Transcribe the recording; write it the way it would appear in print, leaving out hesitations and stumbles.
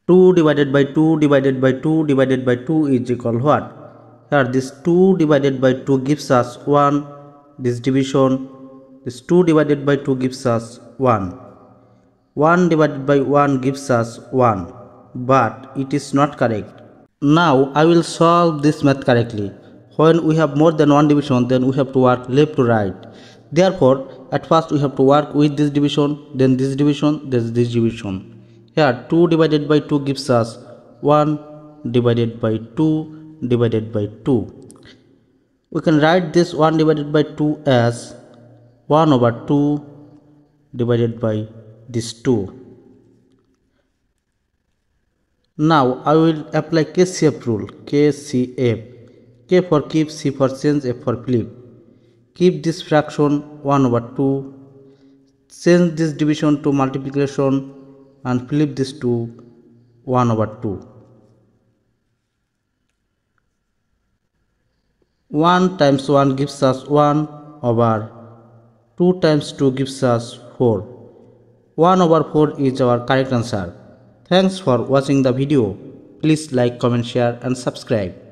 2 divided by 2 divided by 2 divided by 2 is equal what? Here this 2 divided by 2 gives us 1. This division, this 2 divided by 2 gives us 1. 1 divided by 1 gives us 1. But it is not correct. Now I will solve this math correctly. When we have more than one division, then we have to work left to right. Therefore, at first we have to work with this division, then this division, then this division. Here 2 divided by 2 gives us 1 divided by 2 divided by 2. We can write this 1 divided by 2 as 1 over 2 divided by this 2. Now I will apply KCF rule. KCF. K for keep, C for change, F for flip. Keep this fraction 1 over 2. Change this division to multiplication and flip this to 1 over 2. 1 times 1 gives us 1 over 2 times 2 gives us 4. 1 over 4 is our correct answer. Thanks for watching the video. Please like, comment, share and subscribe.